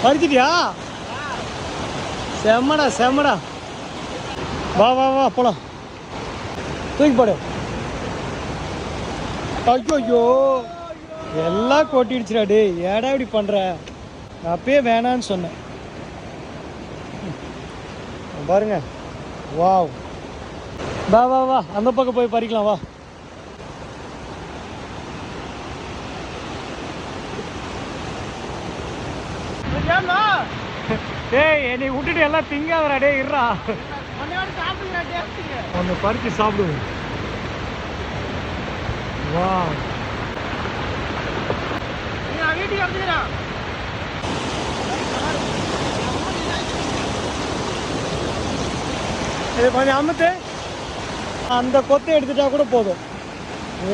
படிச்சிட்டியா? செம்மடா செம்மடா. வா வா வா போலாம். தூக்கி போடு. ஐயோ எல்லாம் கொட்டிடுச்சுடா. டே ஏடா இப்படி பண்ற? அப்பயே வேணான்னு சொன்னேன். பாருங்க. வாவ். வா வா வா அந்த பக்கம் போய் பறிக்கலாம். வா. டேய் என்னை விட்டுட்டு எல்லாம் திங்காதடா. டே இருறா, ஒன்று பறிச்சு சாப்பிடுவோம். வா வீட்டுக்கு வந்துக்கிறா. இது கொஞ்சம் அமுத்து. அந்த கொத்தை எடுத்துட்டா கூட போதும்.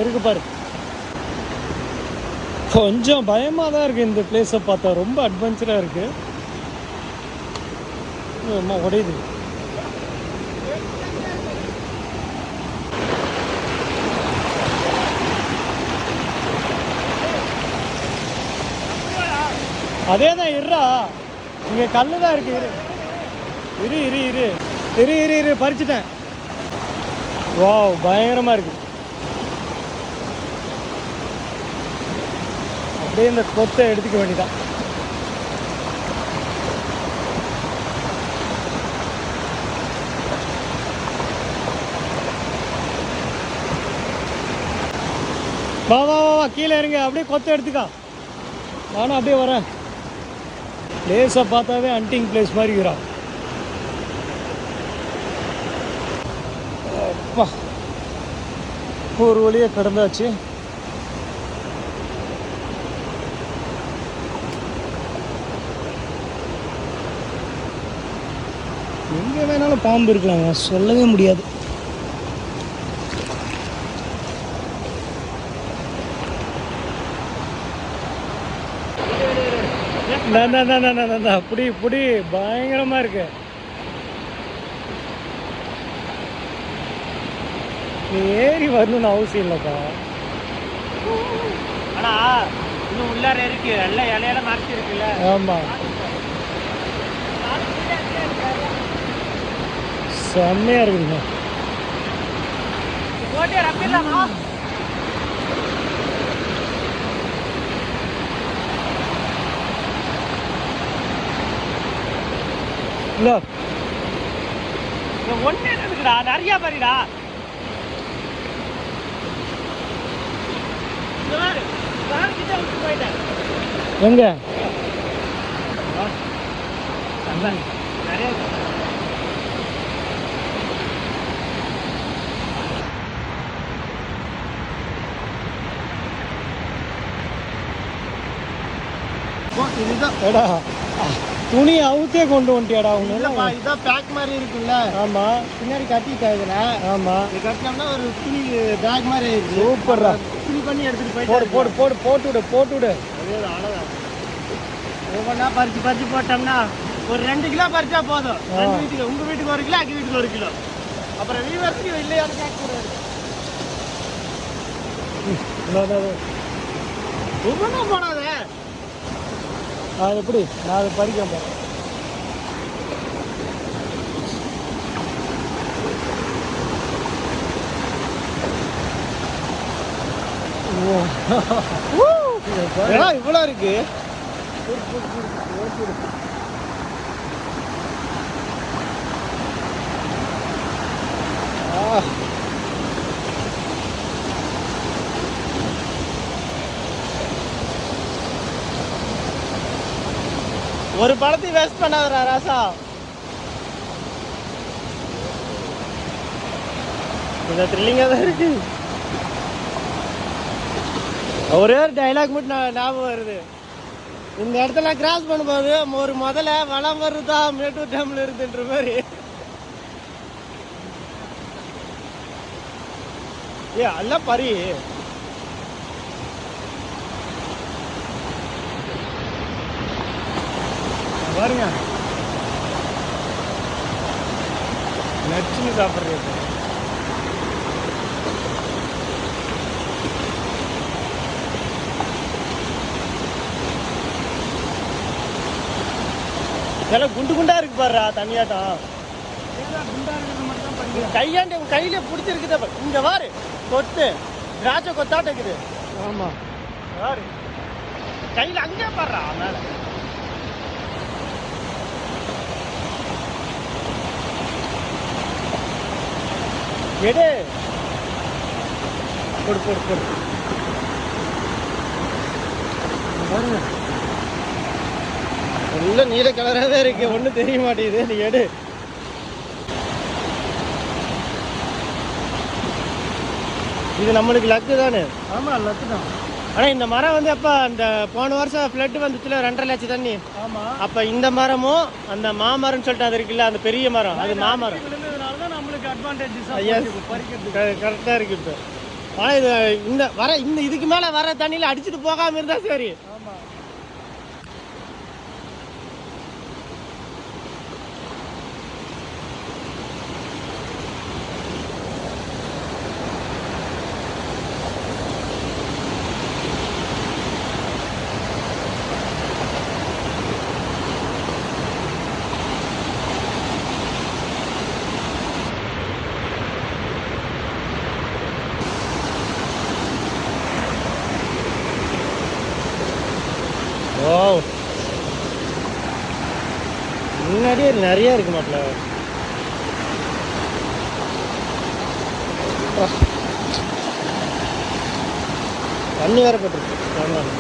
இருக்கு பாரு. கொஞ்சம் பயமாக தான் இருக்குது இந்த பிளேஸை பார்த்தா. ரொம்ப அட்வென்ச்சராக இருக்குது. அம்மா உடையுது. அதே தான். இருறா, இங்கே கல்லு தான் இருக்கு. இரு இரு இரு இரு இரு இரு பறிச்சுட்டேன். வாவ் பயங்கரமாக இருக்கு. அப்படியே இந்த கொத்தை எடுத்துக்க வேண்டியதான். வா வா வா வா கீழே இருங்க. அப்படியே கொத்தை எடுத்துக்கா. நானும் அப்படியே வரேன். பிளேஸை பார்த்தாவே ஹண்டிங் பிளேஸ் மாதிரி இருக்கிறா. அப்பா ஒரு வழியே கடந்தாச்சு. எங்கே வேணாலும் பாம்பு இருக்கலாங்க, சொல்லவே முடியாது. புடி புடி பயங்கரமா இருக்கு. நீ ஏறி வரணும்னு அவசியம் இல்லைப்பா. ஆனா இன்னும் உள்ளார இருக்கு. நல்ல இலையில மறைச்சி இருக்குல்ல. ஆமா செம்மையா இருக்குதுங்க. போட்டே ரப்பிடலாமா? இல்ல ஒண்ணு இருக்குடா, நிறைய பாருடா. எங்க நிறைய இதுதான் துணி அவுத்தே கொண்டு வந்துட்டியாடா அவங்க. இதான் பேக் மாதிரி இருக்குல்ல. ஆமா பின்னாடி கட்டிட்டா இதுல. ஆமா இது கட்டினோம்னா ஒரு துணி பேக் மாதிரி இருக்கு. சூப்பர்ரா. துணி பண்ணி எடுத்துட்டு போய் போடு போடு போடு போட்டு விடு போட்டு விடு. அவ்வளோதான். ஒவ்வொன்றா பறிச்சு பறிச்சு போட்டோம்னா ஒரு 2 கிலோ பறிச்சா போதும். வீட்டுக்கு உங்க வீட்டுக்கு 1 கிலோ, அங்கே வீட்டுக்கு 1 கிலோ. அப்புறம் வீவர்ஸ்க்கு இல்லையான்னு கேட்கக்கூடாது. ஒவ்வொன்றா போனாத அது எப்படி நான் அதை பறிக்க போறேன். இவ்வளோ இருக்கு. ஒரு பழத்தையும் வேஸ்ட் பண்ணாதடா ராசா. கொஞ்சம் த்ரில்லிங்காக தான் இருக்கு. ஒரே ஒரு டைலாக் மட்டும் ஞாபகம் வருது. இந்த இடத்துல கிராஸ் பண்ணும்போது ஒரு முதல்ல வளம் வருதா மேட்டூர் டேம்ல இருக்குன்ற மாதிரி. அல்ல பரி பாருங்க நச்சுன்னு சாப்பிட்றது. இதெல்லாம் குண்டு குண்டா இருக்கு பாருடா தண்ணியாட்டம். குண்டா இருக்கிறது மட்டும் தான் பண்ணி. கையாண்டு உன் கையில பிடிச்சிருக்குது. இங்க வாரு கொத்து திராட்சை கொத்தாட்டம் இருக்குது. ஆமாம் வாரு கையில அங்கே பாடுறா மேல. எடு போடு போடு போடு. பாருங்க எல்லாம் நீல கலராகவே இருக்கு, ஒன்றும் தெரிய மாட்டேங்குது. நீ எடு. இது நம்மளுக்கு லக்கு தானே. ஆமாம் லக்கு தான். ஆனால் இந்த மரம் வந்து அப்போ அந்த போன வருஷம் ஃப்ளட்டு வந்துச்சுல 2.5 லட்சம் தண்ணி. ஆமாம் அப்போ இந்த மரமும் அந்த மாமரம்னு சொல்லிட்டு அது இருக்குல்ல, அந்த பெரிய மரம், அது மாமரம். விழுந்ததுனால தான் நம்மளுக்கு அட்வான்டேஜஸ் பறிக்கிறது கரெக்டாக இருக்கு இப்போ. ஆனால் இது இந்த இதுக்கு மேலே வர தண்ணியில் அடிச்சுட்டு போகாமல் இருந்தால் சரி. ஆமாம் ஓ முன்னாடியே நிறைய இருக்கு மாட்டில். தண்ணி வேற போட்டுருக்கு. ஆமாம்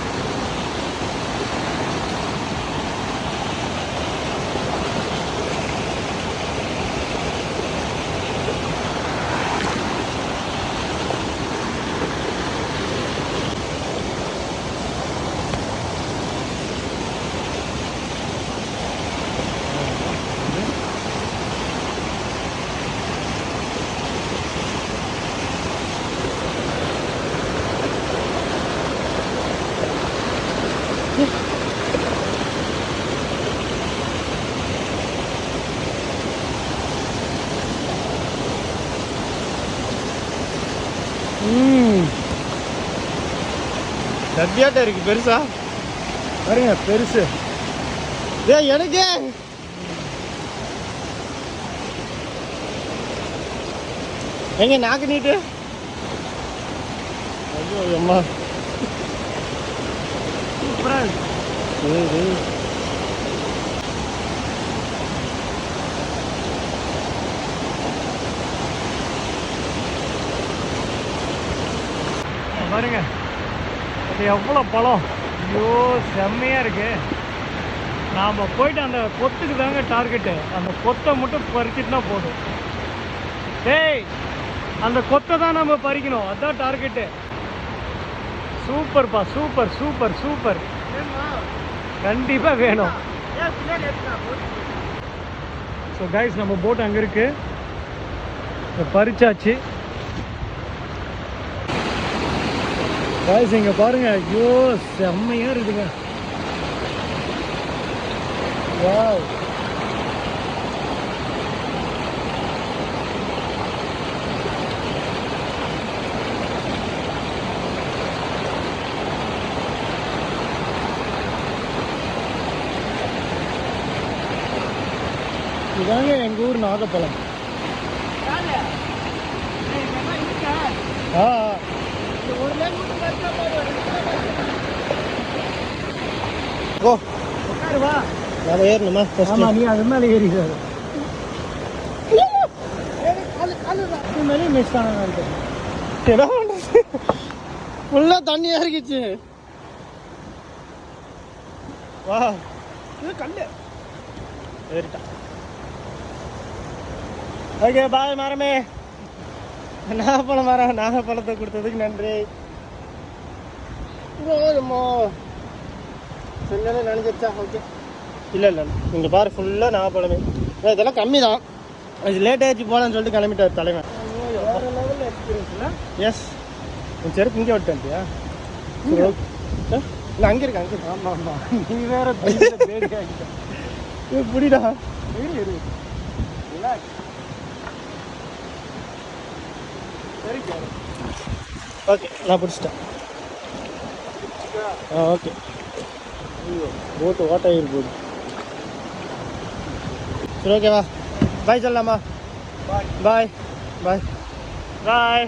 சத்தியாட்டம் இருக்கு பெருசா. பாருங்க பெருசு. எனக்கு எங்க நாக்கு நீட்டு. ஐயோ அம்மா சூப்பராக இருக்கு. பாருங்க இது எவ்வளோ பழம். ஐயோ செம்மையாக இருக்கு. நாம் போயிட்டு அந்த கொத்துக்கு தாங்க டார்கெட்டு. அந்த கொத்தை மட்டும் பறிச்சிட்டுனா போதும். டேய் அந்த கொத்தை தான் நம்ம பறிக்கணும், அதுதான் டார்கெட்டு. சூப்பர்ப்பா சூப்பர் சூப்பர் சூப்பர். கண்டிப்பாக வேணும். ஸோ கைஸ் நம்ம போட் அங்கே இருக்கு, பறிச்சாச்சு. கைஸ் இங்கே பாருங்க, ஐயோ செம்மையாக இருக்குதுங்க. வாவ் இதாங்க எங்கள் ஊர் நாகப்பழம். ஆ ஓ உட்காருவா. மேலே ஏறணுமா? ஆமாம் நீ அது மேலே ஏறி சார். இது மேலே மிஸ் ஆனது. என்ன பண்ணுறது, ஃபுல்லாக தண்ணியாக இருந்துச்சு. வா இது கல்லு ஏறிட்டா. ஓகே பாய் மரமே. நாகப்பழம் மரம், நாகப்பழத்தை கொடுத்ததுக்கு நன்றி. சொன்னே நினைச்சிருச்சா? ஓகே இல்லை இல்லை இங்கே பாரு ஃபுல்லாக நாகப்பழமே. இதெல்லாம் கம்மி தான், இது லேட் ஆகிடுச்சு போகலான்னு சொல்லிட்டு கிளம்பிட்டார் தலைவன். வேறு லெவலில் எக்ஸ்பீரியன்ஸ் இல்லை. எஸ் உன் செருப்பு இங்கே விட்டுட்டியா? இல்லை அங்கே இருக்கு அங்கே. ஆமாம் ஆமாம் நீ வேற பேடி ஆகிட்ட. இது புரியுதா? இரு இரு ரிலாக்ஸ். சரி சார் ஓகே நான் பிடிச்சிட்டேன். ஆ ஓகே. ஐயோ போட்டு ஓட்டாயிரு போகுது. சரி ஓகேவா பாய் சொல்லலாமா பாய் பாய் பாய்